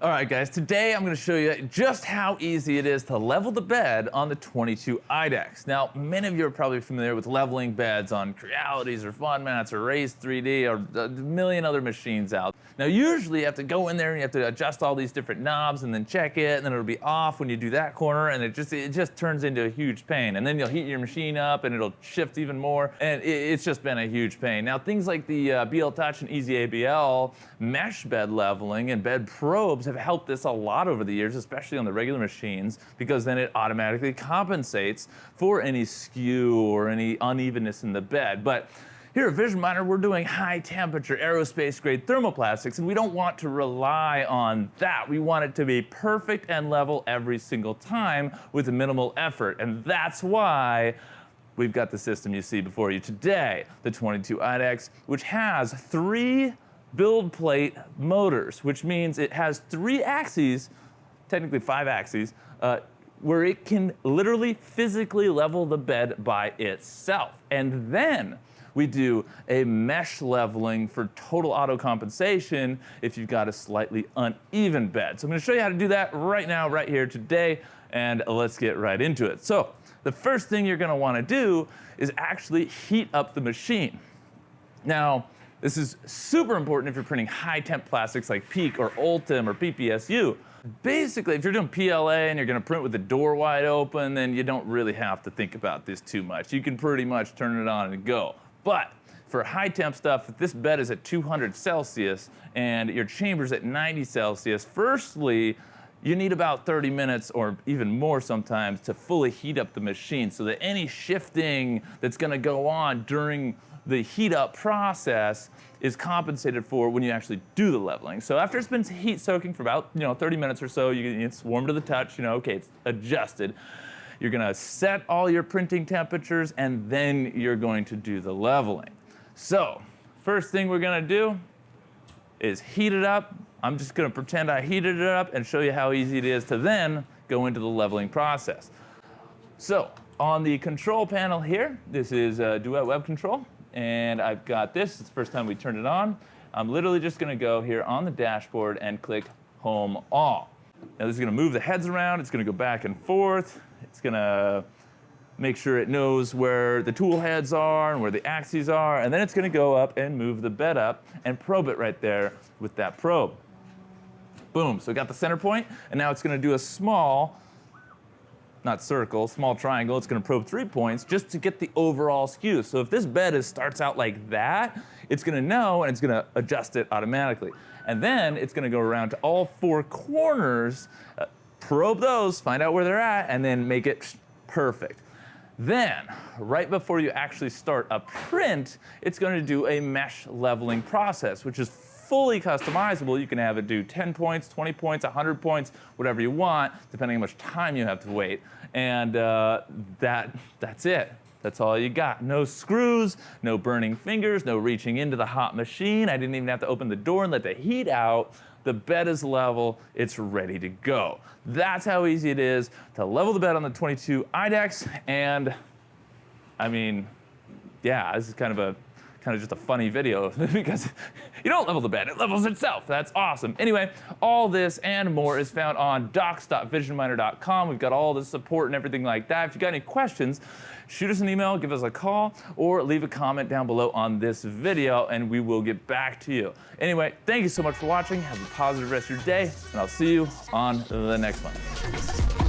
All right, guys, today I'm going to show you just how easy it is to level the bed on the 22 IDEX. Now, many of you are probably familiar with leveling beds on Crealities or FunMats or Raise 3D or a million other machines out. Now, usually you have to go in there and you have to adjust all these different knobs and then check it, and then it'll be off when you do that corner, and it just turns into a huge pain. And then you'll heat your machine up and it'll shift even more, and it's just been a huge pain. Now, things like the BL Touch and Easy ABL mesh bed leveling and bed probes have helped this a lot over the years, especially on the regular machines, because then it automatically compensates for any skew or any unevenness in the bed. But here at Vision Miner, we're doing high temperature aerospace grade thermoplastics, and we don't want to rely on that. We want it to be perfect and level every single time with minimal effort. And that's why we've got the system you see before you today, the 22 IDEX, which has 3 build plate motors, which means it has 3 axes, technically 5 axes, where it can literally physically level the bed by itself. And then we do a mesh leveling for total auto compensation if you've got a slightly uneven bed. So I'm going to show you how to do that right now, right here today, and let's get right into it. So the first thing you're going to want to do is actually heat up the machine. Now, this is super important if you're printing high-temp plastics like PEKK or ULTEM or PPSU. Basically, if you're doing PLA and you're going to print with the door wide open, then you don't really have to think about this too much. You can pretty much turn it on and go. But for high-temp stuff, if this bed is at 200 Celsius and your chamber's at 90 Celsius, firstly, you need about 30 minutes or even more sometimes to fully heat up the machine so that any shifting that's going to go on during the heat up process is compensated for when you actually do the leveling. So after it's been heat soaking for about 30 minutes or so, it's warm to the touch, okay, it's adjusted. You're gonna set all your printing temperatures and then you're going to do the leveling. So first thing we're gonna do is heat it up. I'm just gonna pretend I heated it up and show you how easy it is to then go into the leveling process. So on the control panel here, this is Duet Web Control. And I've got this, it's the first time we turned it on. I'm literally just gonna go here on the dashboard and click Home All. Now this is gonna move the heads around, it's gonna go back and forth, it's gonna make sure it knows where the tool heads are and where the axes are, and then it's gonna go up and move the bed up and probe it right there with that probe. Boom, so we got the center point, and now it's gonna do a small, not circle, small triangle. It's going to probe 3 points just to get the overall skew. So if this bed starts out like that, it's going to know and it's going to adjust it automatically. And then it's going to go around to all 4 corners, probe those, find out where they're at, and then make it perfect. Then, right before you actually start a print, it's going to do a mesh leveling process, which is fully customizable. You can have it do 10 points, 20 points, 100 points, whatever you want, depending on how much time you have to wait. And that's it. That's all you got. No screws, no burning fingers, no reaching into the hot machine. I didn't even have to open the door and let the heat out. The bed is level, it's ready to go. That's how easy it is to level the bed on the 22 IDEX. And I mean, yeah, this is kind of just a funny video because you don't level the bed, it levels itself. That's awesome. Anyway, all this and more is found on docs.visionminer.com. We've got all the support and everything like that. If you got any questions, shoot us an email, give us a call, or leave a comment down below on this video and we will get back to you. Anyway, thank you so much for watching. Have a positive rest of your day, and I'll see you on the next one.